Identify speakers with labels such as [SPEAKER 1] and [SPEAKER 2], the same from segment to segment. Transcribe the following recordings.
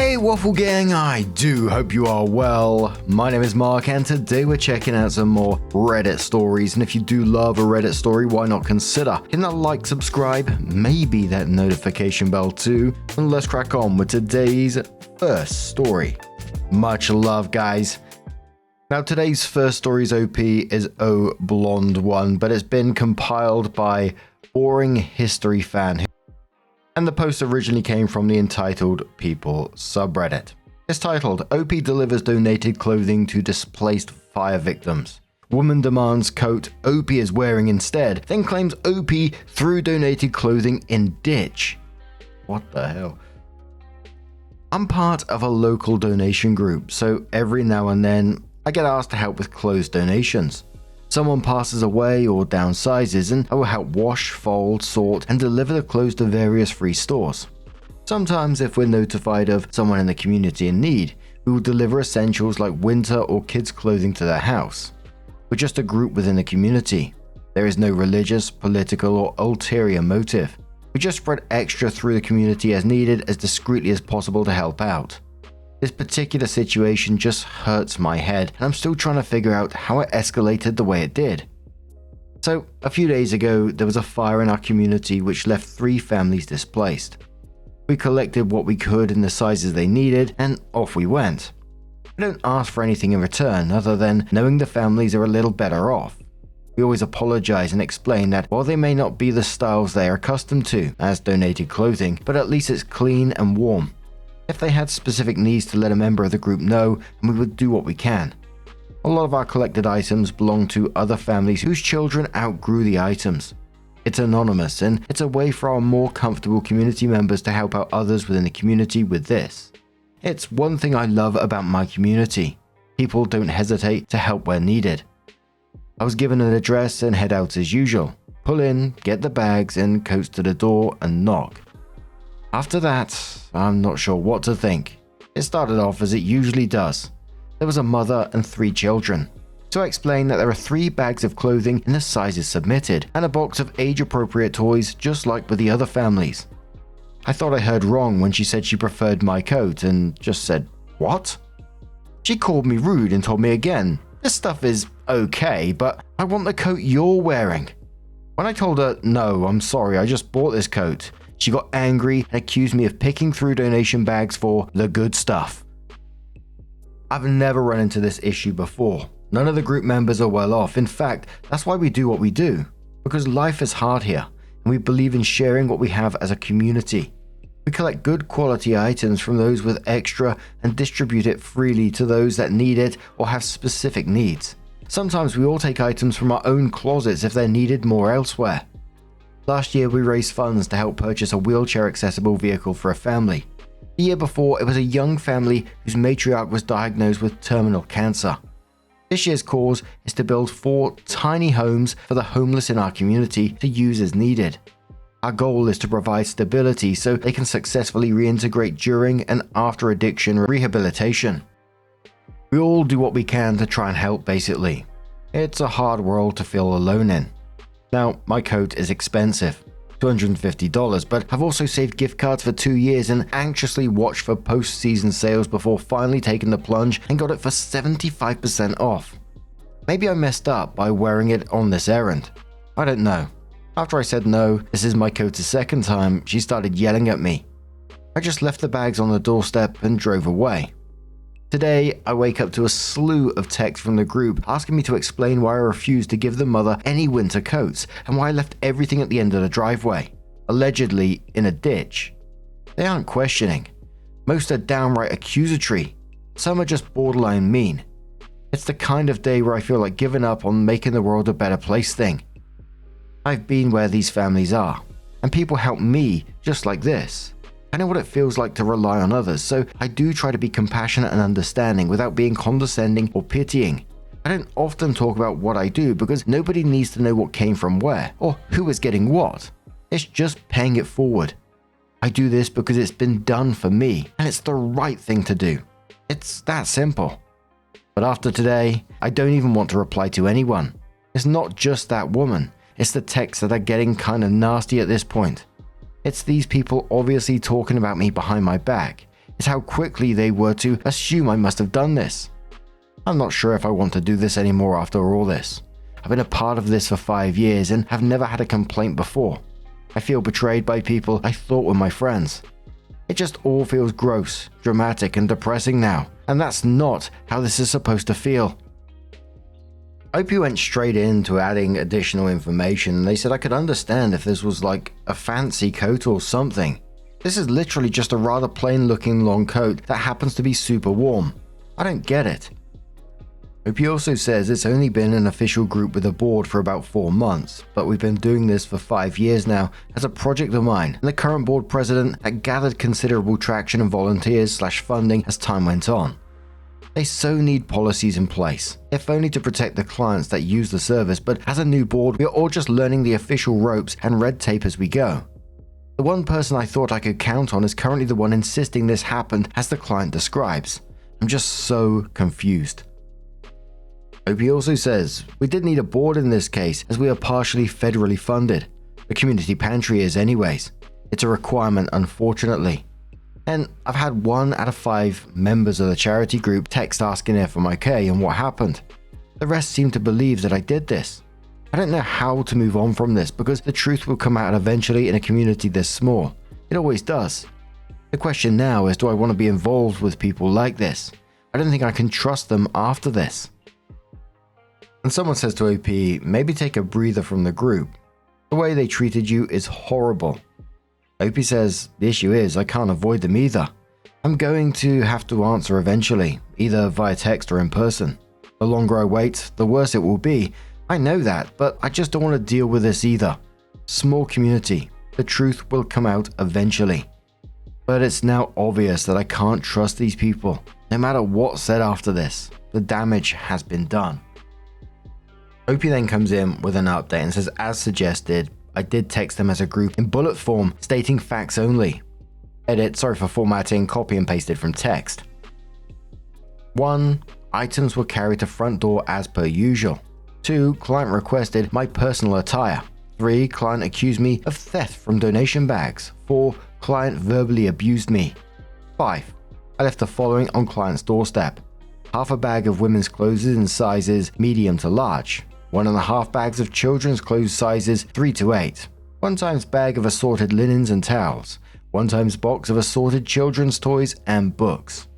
[SPEAKER 1] Hey Waffle Gang, I do hope you are well. My name is Mark and today we're checking out some more Reddit stories, and if you do love a Reddit story, why not consider hitting that like, subscribe, maybe that notification bell too, and let's crack on with today's first story. Much love guys. Now today's first story's OP is Oh Blonde One, but it's been compiled by Boring History Fan, and the post originally came from the Entitled People subreddit. It's titled, OP delivers donated clothing to displaced fire victims. Woman demands coat OP is wearing instead, then claims OP threw donated clothing in ditch. What the hell? I'm part of a local donation group, so every now and then I get asked to help with clothes donations. Someone passes away or downsizes and I will help wash, fold, sort, and deliver the clothes to various free stores. Sometimes if we're notified of someone in the community in need, we will deliver essentials like winter or kids' clothing to their house. We're just a group within the community. There is no religious, political, or ulterior motive. We just spread extra through the community as needed as discreetly as possible to help out. This particular situation just hurts my head, and I'm still trying to figure out how it escalated the way it did. So, a few days ago, there was a fire in our community which left 3 families displaced. We collected what we could in the sizes they needed, and off we went. I don't ask for anything in return other than knowing the families are a little better off. We always apologize and explain that while they may not be the styles they are accustomed to as donated clothing, but at least it's clean and warm. If they had specific needs, to let a member of the group know, and we would do what we can. A lot of our collected items belong to other families whose children outgrew the items. It's anonymous, and it's a way for our more comfortable community members to help out others within the community with this. It's one thing I love about my community. People don't hesitate to help where needed. I was given an address and head out as usual. Pull in, get the bags and coats to the door and knock. After that, I'm not sure what to think. It started off as it usually does. There was a mother and 3 children. So I explained that there are 3 bags of clothing in the sizes submitted, and a box of age-appropriate toys just like with the other families. I thought I heard wrong when she said she preferred my coat and just said, "What?" She called me rude and told me again, "This stuff is okay, but I want the coat you're wearing." When I told her, "No, I'm sorry, I just bought this coat," she got angry and accused me of picking through donation bags for the good stuff. I've never run into this issue before. None of the group members are well off. In fact, that's why we do what we do. Because life is hard here, and we believe in sharing what we have as a community. We collect good quality items from those with extra and distribute it freely to those that need it or have specific needs. Sometimes we all take items from our own closets if they're needed more elsewhere. Last year we raised funds to help purchase a wheelchair-accessible vehicle for a family. The year before, it was a young family whose matriarch was diagnosed with terminal cancer. This year's cause is to build 4 tiny homes for the homeless in our community to use as needed. Our goal is to provide stability so they can successfully reintegrate during and after addiction rehabilitation. We all do what we can to try and help basically. It's a hard world to feel alone in. Now, my coat is expensive, $250, but I've also saved gift cards for 2 years and anxiously watched for post-season sales before finally taking the plunge and got it for 75% off. Maybe I messed up by wearing it on this errand. I don't know. After I said no, this is my coat's second time, she started yelling at me. I just left the bags on the doorstep and drove away. Today, I wake up to a slew of texts from the group asking me to explain why I refused to give the mother any winter coats and why I left everything at the end of the driveway, allegedly in a ditch. They aren't questioning. Most are downright accusatory. Some are just borderline mean. It's the kind of day where I feel like giving up on making the world a better place thing. I've been where these families are, and people help me just like this. I know what it feels like to rely on others, so I do try to be compassionate and understanding without being condescending or pitying. I don't often talk about what I do because nobody needs to know what came from where or who is getting what. It's just paying it forward. I do this because it's been done for me and it's the right thing to do. It's that simple. But after today, I don't even want to reply to anyone. It's not just that woman. It's the texts that are getting kind of nasty at this point. It's these people obviously talking about me behind my back, is how quickly they were to assume I must have done this. I'm not sure if I want to do this anymore after all this. I've been a part of this for 5 years and have never had a complaint before. I feel betrayed by people I thought were my friends. It just all feels gross, dramatic, and depressing now, and that's not how this is supposed to feel. OP went straight into adding additional information, and they said I could understand if this was like a fancy coat or something. This is literally just a rather plain looking long coat that happens to be super warm. I don't get it. OP also says it's only been an official group with a board for about 4 months, but we've been doing this for 5 years now as a project of mine, and the current board president had gathered considerable traction and volunteers/funding as time went on. They so need policies in place, if only to protect the clients that use the service, but as a new board, we are all just learning the official ropes and red tape as we go. The one person I thought I could count on is currently the one insisting this happened as the client describes. I'm just so confused. OP also says, we did need a board in this case as we are partially federally funded. The community pantry is anyways. It's a requirement, unfortunately. And I've had 1 out of 5 members of the charity group text asking if I'm okay and what happened. The rest seem to believe that I did this. I don't know how to move on from this because the truth will come out eventually in a community this small. It always does. The question now is, do I want to be involved with people like this? I don't think I can trust them after this. And someone says to OP, maybe take a breather from the group. The way they treated you is horrible. OP says, the issue is I can't avoid them either. I'm going to have to answer eventually, either via text or in person. The longer I wait, the worse it will be. I know that, but I just don't want to deal with this either. Small community. The truth will come out eventually. But it's now obvious that I can't trust these people. No matter what's said after this, the damage has been done. OP then comes in with an update and says, as suggested, I did text them as a group in bullet form, stating facts only. Edit, sorry for formatting, copy and pasted from text. 1. Items were carried to front door as per usual. 2. Client requested my personal attire. 3. Client accused me of theft from donation bags. 4. Client verbally abused me. 5. I left the following on client's doorstep. Half a bag of women's clothes in sizes medium to large. 1.5 bags of children's clothes sizes 3 to 8. 1 times bag of assorted linens and towels. 1 times box of assorted children's toys and books.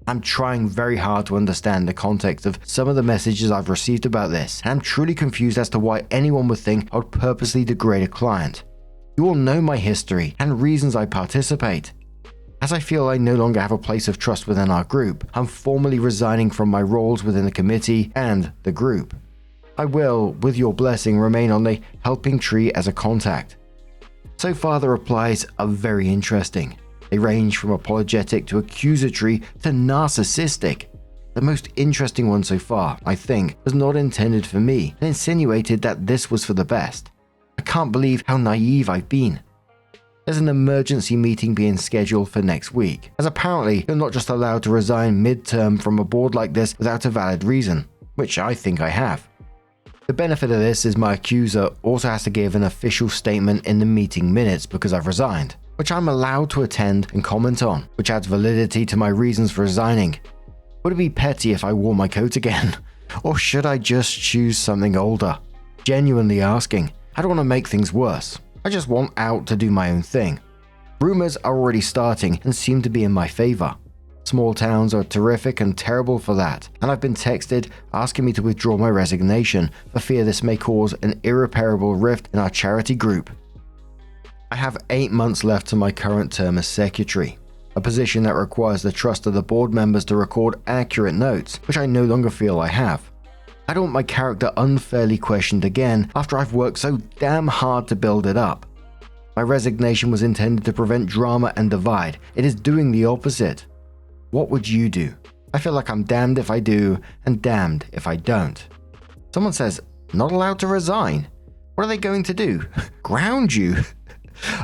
[SPEAKER 1] I'm trying very hard to understand the context of some of the messages I've received about this, and I'm truly confused as to why anyone would think I would purposely degrade a client. You all know my history and reasons I participate. As I feel I no longer have a place of trust within our group, I'm formally resigning from my roles within the committee and the group. I will, with your blessing, remain on the helping tree as a contact. So far the replies are very interesting. They range from apologetic to accusatory to narcissistic. The most interesting one so far, I think, was not intended for me and insinuated that this was for the best. I can't believe how naive I've been. There's an emergency meeting being scheduled for next week, as apparently you're not just allowed to resign mid-term from a board like this without a valid reason, which I think I have. The benefit of this is my accuser also has to give an official statement in the meeting minutes because I've resigned, which I'm allowed to attend and comment on, which adds validity to my reasons for resigning. Would it be petty if I wore my coat again? Or should I just choose something older? Genuinely asking. I don't want to make things worse. I just want out to do my own thing. Rumors are already starting and seem to be in my favor. Small towns are terrific and terrible for that, and I've been texted asking me to withdraw my resignation for fear this may cause an irreparable rift in our charity group. I have 8 months left to my current term as secretary, a position that requires the trust of the board members to record accurate notes, which I no longer feel I have. I don't want my character unfairly questioned again after I've worked so damn hard to build it up. My resignation was intended to prevent drama and divide. It is doing the opposite. What would you do? I feel like I'm damned if I do and damned if I don't. Someone says, not allowed to resign? What are they going to do? Ground you?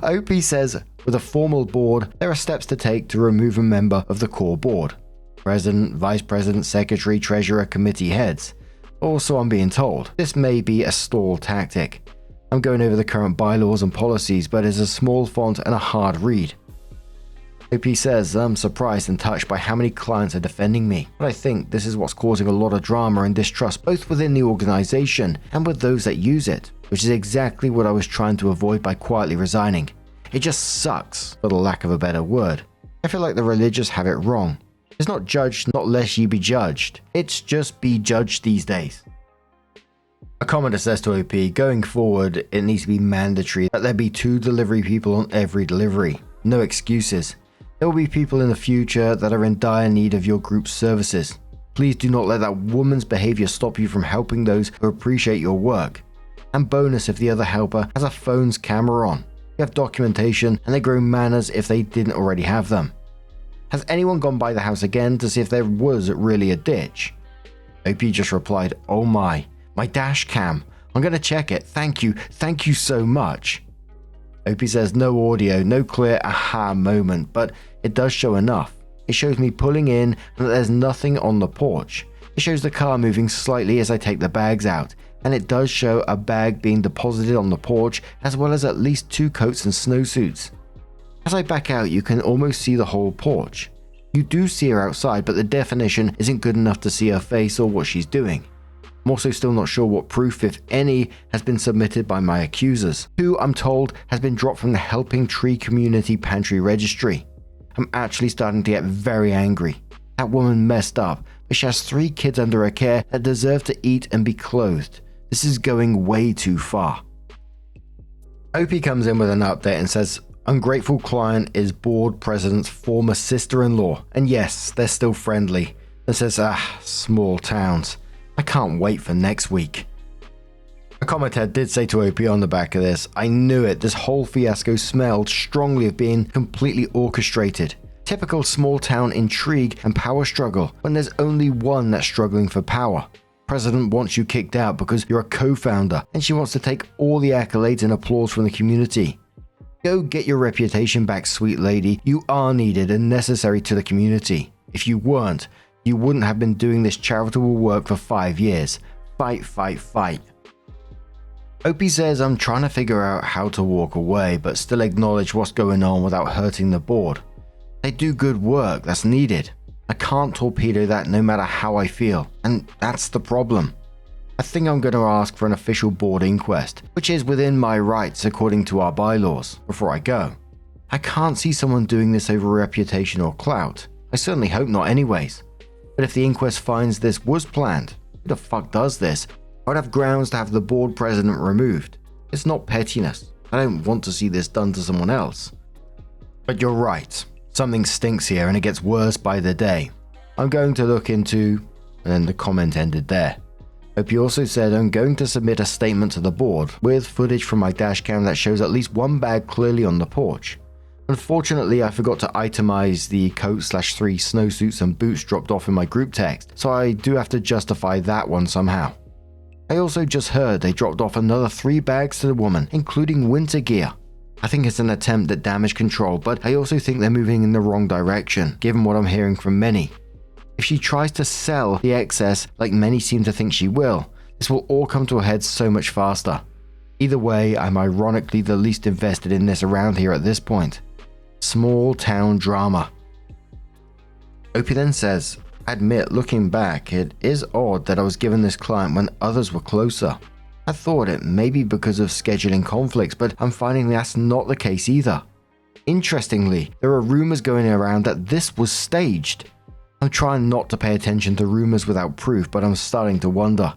[SPEAKER 1] OP says, with a formal board, there are steps to take to remove a member of the core board. President, vice president, secretary, treasurer, committee heads. Also, I'm being told, this may be a stall tactic. I'm going over the current bylaws and policies, but it's a small font and a hard read. OP says, I'm surprised and touched by how many clients are defending me, but I think this is what's causing a lot of drama and distrust both within the organization and with those that use it, which is exactly what I was trying to avoid by quietly resigning. It just sucks, for the lack of a better word. I feel like the religious have it wrong. It's not judged, not lest ye be judged. It's just be judged these days. A commenter says to OP, going forward, it needs to be mandatory that there be 2 delivery people on every delivery. No excuses. There will be people in the future that are in dire need of your group's services. Please do not let that woman's behavior stop you from helping those who appreciate your work. And bonus if the other helper has a phone's camera on. You have documentation and they grow manners if they didn't already have them. Has anyone gone by the house again to see if there was really a ditch? OP just replied, oh my dash cam. I'm gonna check it. Thank you so much. OP says no audio, no clear aha moment, but it does show enough. It shows me pulling in and that there's nothing on the porch. It shows the car moving slightly as I take the bags out, and it does show a bag being deposited on the porch as well as at least 2 coats and snowsuits. As I back out, you can almost see the whole porch. You do see her outside, but the definition isn't good enough to see her face or what she's doing. I'm also still not sure what proof, if any, has been submitted by my accusers, who I'm told has been dropped from the Helping Tree Community Pantry Registry. I'm actually starting to get very angry. That woman messed up, but she has 3 kids under her care that deserve to eat and be clothed. This is going way too far. OP comes in with an update and says, ungrateful client is board president's former sister-in-law, and yes, they're still friendly. And says, small towns. I can't wait for next week. A commentator did say to OP on the back of this, I knew it, this whole fiasco smelled strongly of being completely orchestrated. Typical small town intrigue and power struggle when there's only one that's struggling for power. President wants you kicked out because you're a co-founder and she wants to take all the accolades and applause from the community. Go get your reputation back, sweet lady. You are needed and necessary to the community. If you weren't, you wouldn't have been doing this charitable work for 5 years. Fight, fight, fight. OP says I'm trying to figure out how to walk away, but still acknowledge what's going on without hurting the board. They do good work, that's needed. I can't torpedo that no matter how I feel, and that's the problem. I think I'm going to ask for an official board inquest, which is within my rights according to our bylaws, before I go. I can't see someone doing this over reputation or clout. I certainly hope not anyways. But if the inquest finds this was planned, who the fuck does this? I would have grounds to have the board president removed. It's not pettiness. I don't want to see this done to someone else. But you're right. Something stinks here and it gets worse by the day. I'm going to look into... And then the comment ended there. OP also said I'm going to submit a statement to the board with footage from my dashcam that shows at least 1 bag clearly on the porch. Unfortunately, I forgot to itemize the coat/3 snowsuits and boots dropped off in my group text, so I do have to justify that one somehow. I also just heard they dropped off another 3 bags to the woman, including winter gear. I think it's an attempt at damage control, but I also think they're moving in the wrong direction, given what I'm hearing from many. If she tries to sell the excess like many seem to think she will, this will all come to a head so much faster. Either way, I'm ironically the least invested in this around here at this point. Small town drama. OP then says, I admit, looking back, it is odd that I was given this client when others were closer. I thought it may be because of scheduling conflicts, but I'm finding that's not the case either. Interestingly, there are rumors going around that this was staged. I'm trying not to pay attention to rumors without proof, but I'm starting to wonder.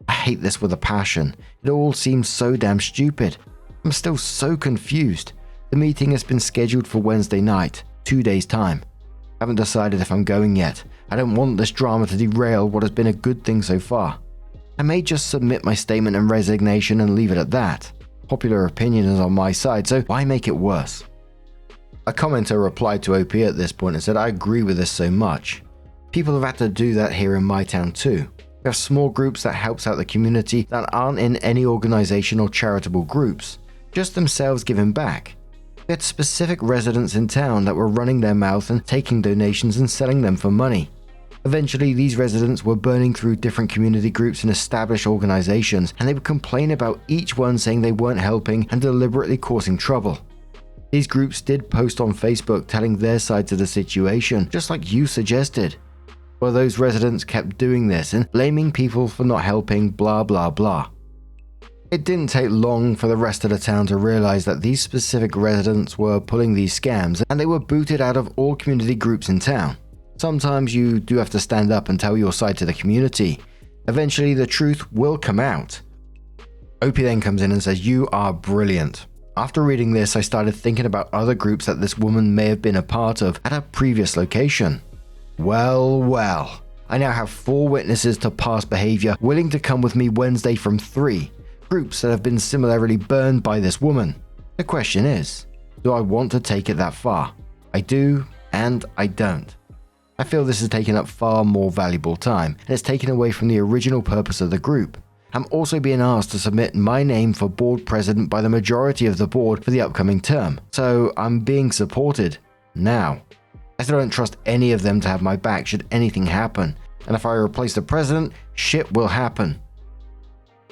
[SPEAKER 1] I hate this with a passion. It all seems so damn stupid. I'm still so confused. The meeting has been scheduled for Wednesday night, 2 days' time. I haven't decided if I'm going yet. I don't want this drama to derail what has been a good thing so far. I may just submit my statement and resignation and leave it at that. Popular opinion is on my side, so why make it worse? A commenter replied to OP at this point and said, I agree with this so much. People have had to do that here in my town too. We have small groups that helps out the community that aren't in any organization or charitable groups, just themselves giving back. We had specific residents in town that were running their mouth and taking donations and selling them for money. Eventually, these residents were burning through different community groups and established organizations, and they would complain about each one saying they weren't helping and deliberately causing trouble. These groups did post on Facebook telling their sides of the situation, just like you suggested. Well, those residents kept doing this and blaming people for not helping, blah blah blah. It didn't take long for the rest of the town to realize that these specific residents were pulling these scams, and they were booted out of all community groups in town. Sometimes you do have to stand up and tell your side to the community. Eventually the truth will come out. Opie then comes in and says, "You are brilliant." After reading this, I started thinking about other groups that this woman may have been a part of at a previous location. Well, I now have 4 witnesses to past behavior willing to come with me Wednesday from 3 groups that have been similarly burned by this woman. The question is, do I want to take it that far? I do, and I don't. I feel this has taken up far more valuable time, and it's taken away from the original purpose of the group. I'm also being asked to submit my name for board president by the majority of the board for the upcoming term, so I'm being supported now. I still don't trust any of them to have my back should anything happen, and if I replace the president, shit will happen.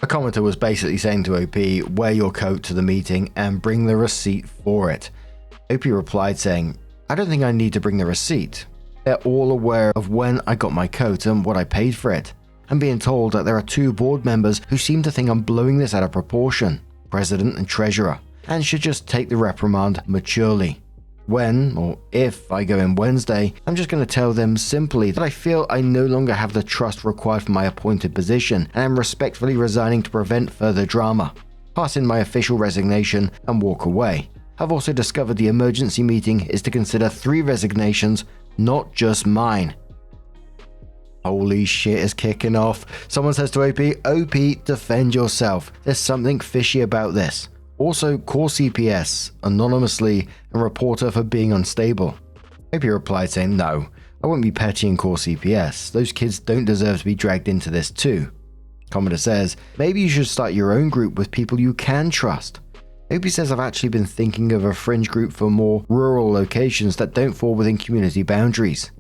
[SPEAKER 1] A commenter was basically saying to OP, wear your coat to the meeting and bring the receipt for it. OP replied saying, I don't think I need to bring the receipt. They're all aware of when I got my coat and what I paid for it. I'm being told that there are 2 board members who seem to think I'm blowing this out of proportion, president and treasurer, and should just take the reprimand maturely. When, or if, I go in Wednesday, I'm just going to tell them simply that I feel I no longer have the trust required for my appointed position and am respectfully resigning to prevent further drama, pass in my official resignation and walk away. I've also discovered the emergency meeting is to consider 3 resignations, not just mine. Holy shit is kicking off. Someone says to OP, defend yourself. There's something fishy about this. Also, call CPS anonymously and report her for being unstable. OP replied saying, no, I won't be petty and call CPS. Those kids don't deserve to be dragged into this too. Commodore says, maybe you should start your own group with people you can trust. OP says, I've actually been thinking of a fringe group for more rural locations that don't fall within community boundaries.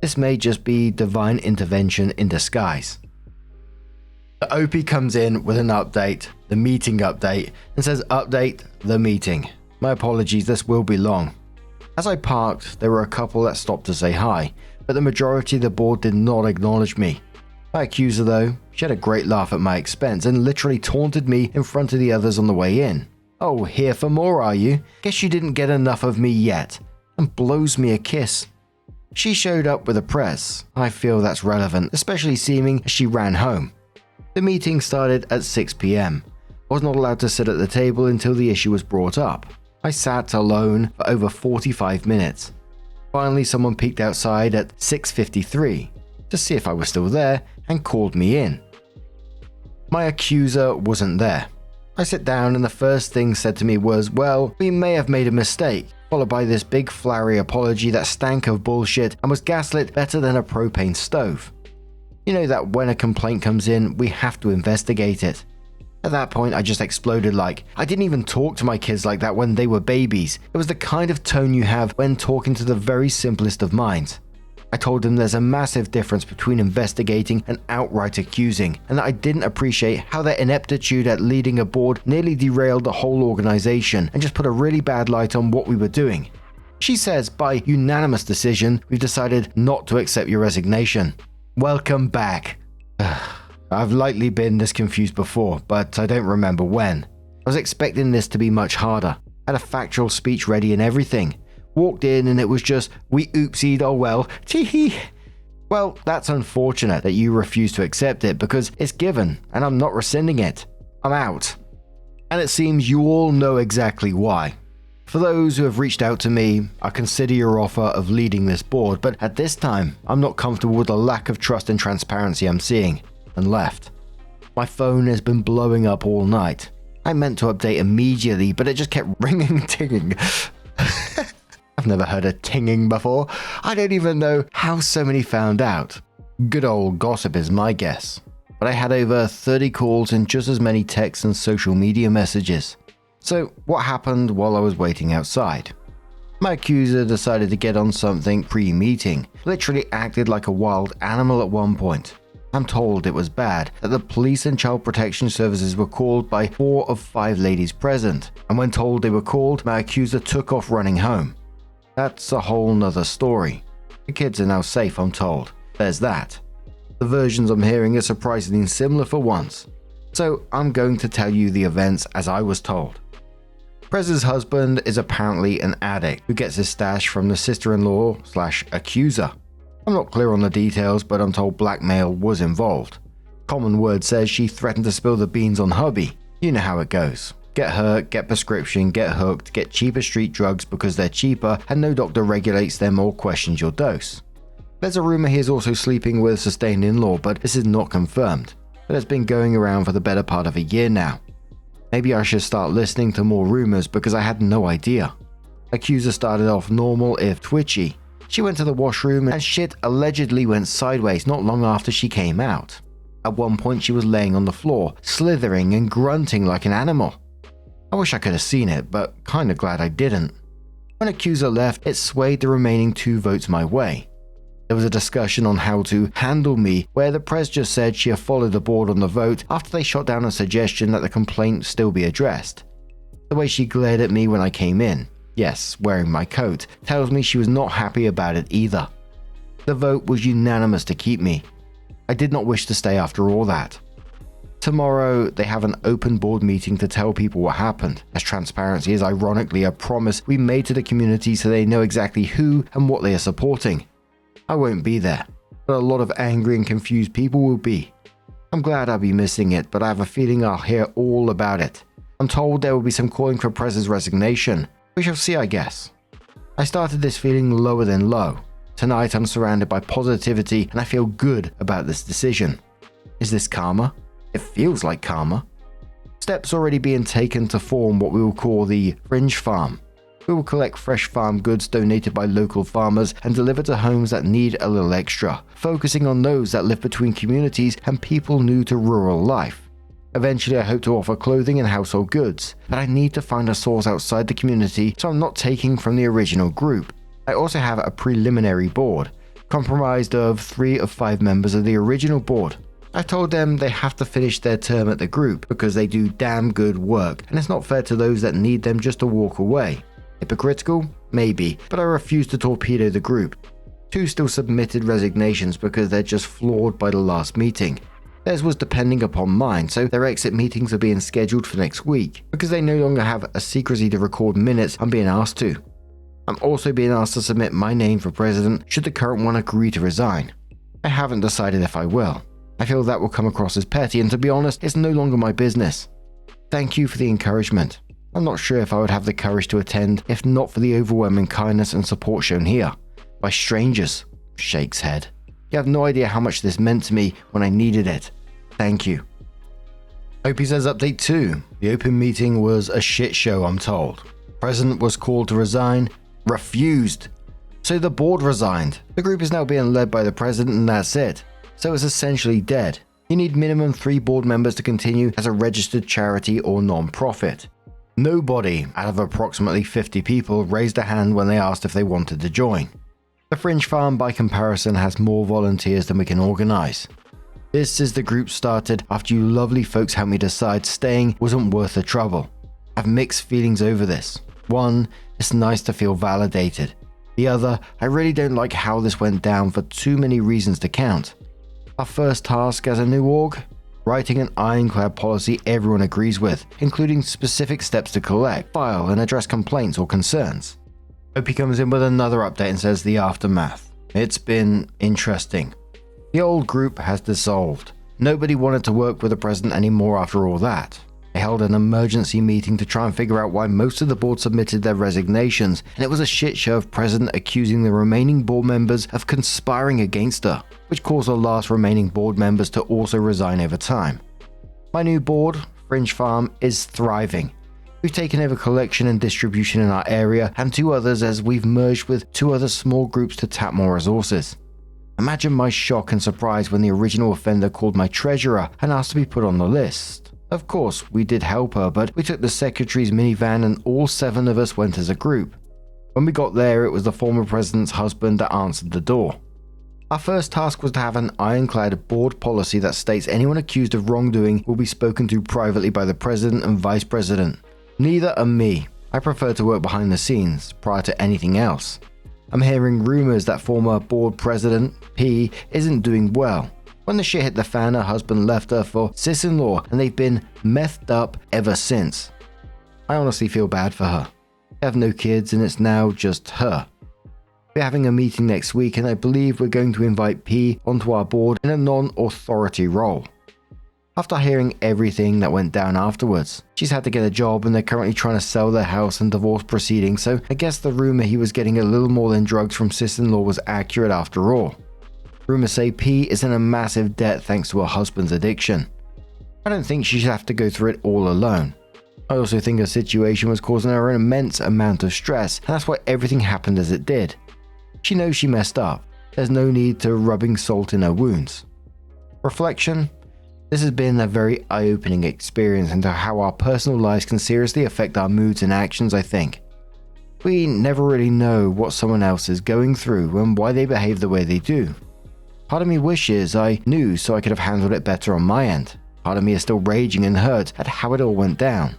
[SPEAKER 1] This may just be divine intervention in disguise. The OP comes in with an update, the meeting update, and says update the meeting. My apologies, this will be long. As I parked, there were a couple that stopped to say hi, but the majority of the board did not acknowledge me. My accuser though, she had a great laugh at my expense and literally taunted me in front of the others on the way in. Oh, here for more are you? Guess you didn't get enough of me yet. And blows me a kiss. She showed up with a press. I feel that's relevant, especially seeming as she ran home. The meeting started at 6 p.m. I was not allowed to sit at the table until the issue was brought up. I sat alone for over 45 minutes. Finally, someone peeked outside at 6:53 to see if I was still there and called me in. My accuser wasn't there. I sat down and the first thing said to me was, well, we may have made a mistake, followed by this big flowery apology that stank of bullshit and was gaslit better than a propane stove. You know that when a complaint comes in, we have to investigate it. At that point, I just exploded like, I didn't even talk to my kids like that when they were babies. It was the kind of tone you have when talking to the very simplest of minds. I told them there's a massive difference between investigating and outright accusing, and that I didn't appreciate how their ineptitude at leading a board nearly derailed the whole organization and just put a really bad light on what we were doing. She says, by unanimous decision, we've decided not to accept your resignation. Welcome back. I've likely been this confused before, but I don't remember when. I was expecting this to be much harder. I had a factual speech ready and everything. Walked in and it was just, we oopsied, oh well, tee-hee. Well, that's unfortunate that you refuse to accept it because it's given and I'm not rescinding it. I'm out. And it seems you all know exactly why. For those who have reached out to me, I consider your offer of leading this board, but at this time, I'm not comfortable with the lack of trust and transparency I'm seeing, and left. My phone has been blowing up all night. I meant to update immediately, but it just kept ringing, tinging. I've never heard of tinging before. I don't even know how so many found out. Good old gossip is my guess. But I had over 30 calls and just as many texts and social media messages. So what happened while I was waiting outside? My accuser decided to get on something pre-meeting, literally acted like a wild animal at one point. I'm told it was bad, that the police and child protection services were called by 4 of 5 ladies present, and when told they were called, my accuser took off running home. That's a whole nother story. The kids are now safe, I'm told. There's that. The versions I'm hearing are surprisingly similar for once, so I'm going to tell you the events as I was told. Prez's husband is apparently an addict who gets his stash from the sister-in-law/accuser. I'm not clear on the details, but I'm told blackmail was involved. Common word says she threatened to spill the beans on hubby. You know how it goes. Get hurt, get prescription, get hooked, get cheaper street drugs because they're cheaper and no doctor regulates them or questions your dose. There's a rumor he is also sleeping with a sustained in-law, but this is not confirmed. But it's been going around for the better part of a year now. Maybe I should start listening to more rumors because I had no idea. Accuser started off normal if twitchy. She went to the washroom and shit allegedly went sideways not long after she came out. At one point she was laying on the floor, slithering and grunting like an animal. I wish I could have seen it, but kinda glad I didn't. When accuser left, it swayed the remaining 2 votes my way. There was a discussion on how to handle me, where the press just said she had followed the board on the vote after they shot down a suggestion that the complaint still be addressed. The way she glared at me when I came in, yes, wearing my coat, tells me she was not happy about it either. The vote was unanimous to keep me. I did not wish to stay after all that. Tomorrow, they have an open board meeting to tell people what happened, as transparency is ironically a promise we made to the community so they know exactly who and what they are supporting. I won't be there, but a lot of angry and confused people will be. I'm glad I'll be missing it, but I have a feeling I'll hear all about it. I'm told there will be some calling for Prez's resignation. We shall see, I guess. I started this feeling lower than low. Tonight I'm surrounded by positivity and I feel good about this decision. Is this karma? It feels like karma. Steps already being taken to form what we will call the Fringe Farm. We will collect fresh farm goods donated by local farmers and deliver to homes that need a little extra, focusing on those that live between communities and people new to rural life. Eventually I hope to offer clothing and household goods, but I need to find a source outside the community so I'm not taking from the original group. I also have a preliminary board, comprised of 3 of 5 members of the original board. I told them they have to finish their term at the group because they do damn good work and it's not fair to those that need them just to walk away. Hypocritical? Maybe, but I refuse to torpedo the group. 2 still submitted resignations because they're just flawed by the last meeting. Theirs was depending upon mine, so their exit meetings are being scheduled for next week because they no longer have a secrecy to record minutes I'm being asked to. I'm also being asked to submit my name for president should the current one agree to resign. I haven't decided if I will. I feel that will come across as petty and to be honest, it's no longer my business. Thank you for the encouragement. I'm not sure if I would have the courage to attend if not for the overwhelming kindness and support shown here. By strangers. Shakes head. You have no idea how much this meant to me when I needed it. Thank you. Opie says update 2. The open meeting was a shit show, I'm told. President was called to resign. Refused. So the board resigned. The group is now being led by the president and that's it. So it's essentially dead. You need minimum 3 board members to continue as a registered charity or non-profit. Nobody out of approximately 50 people raised a hand when they asked if they wanted to join. The Fringe Farm by comparison has more volunteers than we can organize. This is the group started after you lovely folks helped me decide staying wasn't worth the trouble. I have mixed feelings over this. One, it's nice to feel validated. The other, I really don't like how this went down for too many reasons to count. Our first task as a new org? Writing an ironclad policy everyone agrees with, including specific steps to collect, file, and address complaints or concerns. Opie comes in with another update and says the aftermath. It's been interesting. The old group has dissolved. Nobody wanted to work with the president anymore after all that. They held an emergency meeting to try and figure out why most of the board submitted their resignations, and it was a shit show of president accusing the remaining board members of conspiring against her, which caused the last remaining board members to also resign over time. My new board, Fringe Farm, is thriving. We've taken over collection and distribution in our area and 2 others as we've merged with 2 other small groups to tap more resources. Imagine my shock and surprise when the original offender called my treasurer and asked to be put on the list. Of course, we did help her, but we took the secretary's minivan and all 7 of us went as a group. When we got there, it was the former president's husband that answered the door. Our first task was to have an ironclad board policy that states anyone accused of wrongdoing will be spoken to privately by the president and vice president. Neither are me. I prefer to work behind the scenes, prior to anything else. I'm hearing rumors that former board president, P, isn't doing well. When the shit hit the fan, her husband left her for sis-in-law and they've been methed up ever since. I honestly feel bad for her. They have no kids and it's now just her. We're having a meeting next week and I believe we're going to invite P onto our board in a non-authority role. After hearing everything that went down afterwards, she's had to get a job and they're currently trying to sell their house and divorce proceedings, so I guess the rumor he was getting a little more than drugs from sis-in-law was accurate after all. Rumors say P is in a massive debt thanks to her husband's addiction. I don't think she should have to go through it all alone. I also think her situation was causing her an immense amount of stress, and that's why everything happened as it did. She knows she messed up. There's no need to rubbing salt in her wounds. Reflection. This has been a very eye-opening experience into how our personal lives can seriously affect our moods and actions, I think. We never really know what someone else is going through and why they behave the way they do. Part of me wishes I knew so I could have handled it better on my end. Part of me is still raging and hurt at how it all went down.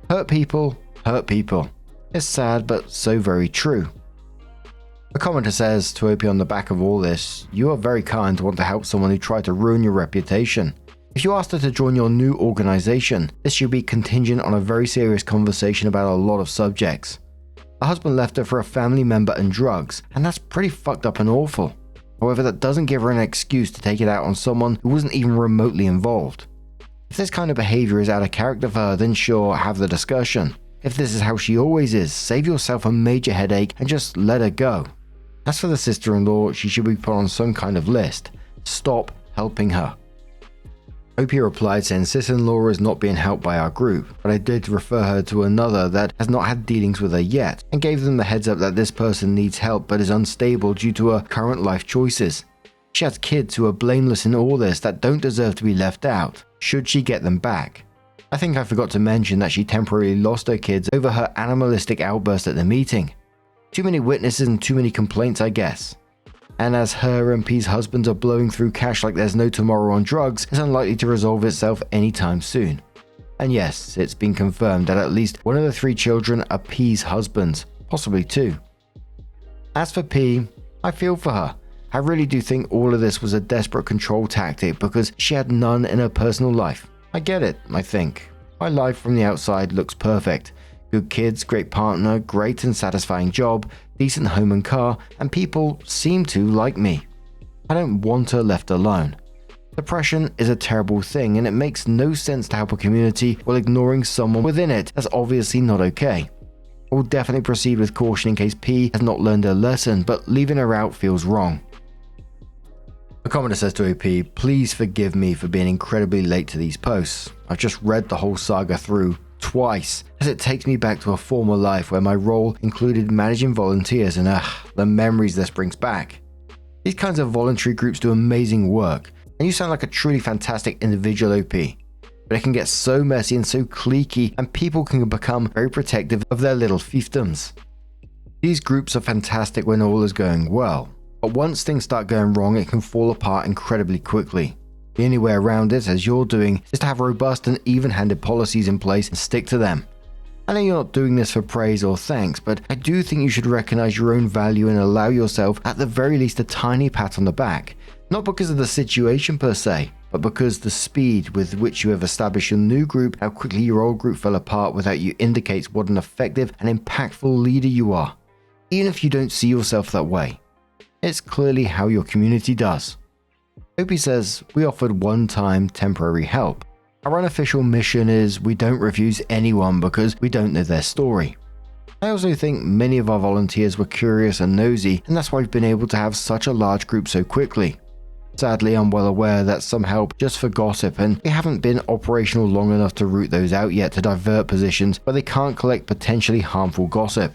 [SPEAKER 1] Hurt people. It's sad but so very true. A commenter says to OP on the back of all this, you are very kind to want to help someone who tried to ruin your reputation. If you asked her to join your new organization, this should be contingent on a very serious conversation about a lot of subjects. Her husband left her for a family member and drugs, and that's pretty fucked up and awful. However, that doesn't give her an excuse to take it out on someone who wasn't even remotely involved. If this kind of behavior is out of character for her, then sure, have the discussion. If this is how she always is, save yourself a major headache and just let her go. As for the sister-in-law, she should be put on some kind of list. Stop helping her. OP replied saying sis-in-law is not being helped by our group, but I did refer her to another that has not had dealings with her yet, and gave them the heads up that this person needs help but is unstable due to her current life choices. She has kids who are blameless in all this that don't deserve to be left out, should she get them back. I think I forgot to mention that she temporarily lost her kids over her animalistic outburst at the meeting. Too many witnesses and too many complaints, I guess. And as her and P's husbands are blowing through cash like there's no tomorrow on drugs, it's unlikely to resolve itself anytime soon. And yes, it's been confirmed that at least one of the 3 children are P's husbands, possibly 2. As for P, I feel for her. I really do think all of this was a desperate control tactic because she had none in her personal life. I get it, I think. My life from the outside looks perfect. Good kids, great partner, great and satisfying job, decent home and car, and people seem to like me. I don't want her left alone. Depression is a terrible thing and it makes no sense to help a community while ignoring someone within it that's obviously not okay. I will definitely proceed with caution in case P has not learned her lesson, but leaving her out feels wrong. A commenter says to OP, please forgive me for being incredibly late to these posts. I've just read the whole saga through twice, as it takes me back to a former life where my role included managing volunteers and the memories this brings back. These kinds of voluntary groups do amazing work, and you sound like a truly fantastic individual OP. But it can get so messy and so cliquey, and people can become very protective of their little fiefdoms. These groups are fantastic when all is going well, but once things start going wrong, it can fall apart incredibly quickly. The only way around it, as you're doing, is to have robust and even-handed policies in place and stick to them. I know you're not doing this for praise or thanks, but I do think you should recognize your own value and allow yourself at the very least a tiny pat on the back. Not because of the situation per se, but because the speed with which you have established your new group, how quickly your old group fell apart without you indicates what an effective and impactful leader you are. Even if you don't see yourself that way. It's clearly how your community does. OP says, we offered one-time temporary help. Our unofficial mission is we don't refuse anyone because we don't know their story. I also think many of our volunteers were curious and nosy, and that's why we've been able to have such a large group so quickly. Sadly, I'm well aware that some help just for gossip, and we haven't been operational long enough to root those out yet to divert positions where they can't collect potentially harmful gossip.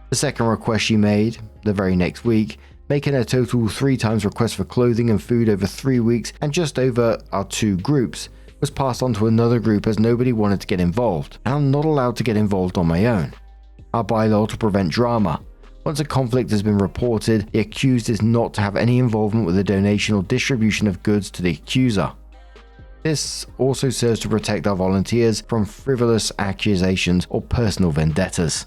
[SPEAKER 1] The second request she made, the very next week, making a total 3 times request for clothing and food over 3 weeks and just over our 2 groups, was passed on to another group as nobody wanted to get involved, and I'm not allowed to get involved on my own. Our bylaw to prevent drama. Once a conflict has been reported, the accused is not to have any involvement with the donation or distribution of goods to the accuser. This also serves to protect our volunteers from frivolous accusations or personal vendettas.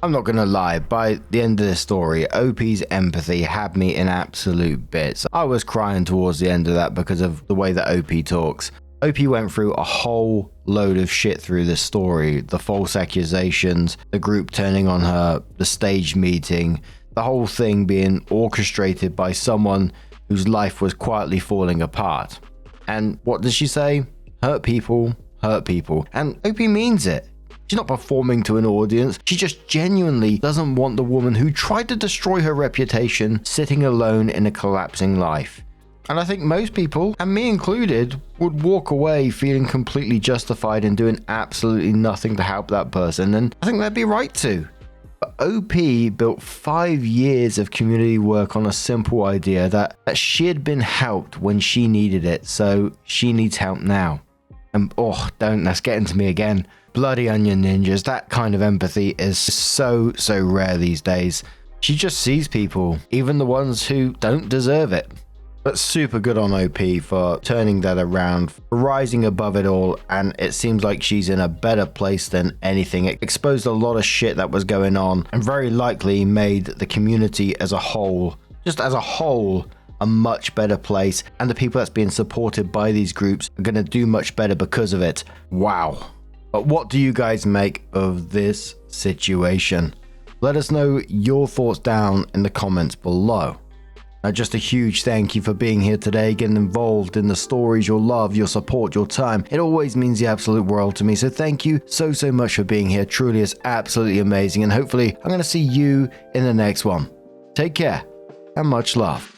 [SPEAKER 1] I'm not gonna lie, by the end of this story, OP's empathy had me in absolute bits. I was crying towards the end of that because of the way that OP talks. OP went through a whole load of shit through this story. The false accusations, the group turning on her, the staged meeting, the whole thing being orchestrated by someone whose life was quietly falling apart. And what does she say? Hurt people, hurt people. And OP means it. She's not performing to an audience. She just genuinely doesn't want the woman who tried to destroy her reputation sitting alone in a collapsing life. And I think most people, and me included, would walk away feeling completely justified in doing absolutely nothing to help that person, and I think they'd be right to. But OP built 5 years of community work on a simple idea that she had been helped when she needed it, so she needs help now. And that's getting to me again. Bloody onion ninjas, that kind of empathy is so rare these days. She just sees people, even the ones who don't deserve it. But super good on OP for turning that around, rising above it all, and it seems like she's in a better place than anything. It exposed a lot of shit that was going on and very likely made the community as a whole, a much better place, and the people that's being supported by these groups are going to do much better because of it. Wow. But what do you guys make of this situation? Let us know your thoughts down in the comments below. Now, just a huge thank you for being here today, getting involved in the stories, your love, your support, your time. It always means the absolute world to me. So thank you so much for being here. Truly is absolutely amazing. And hopefully I'm going to see you in the next one. Take care and much love.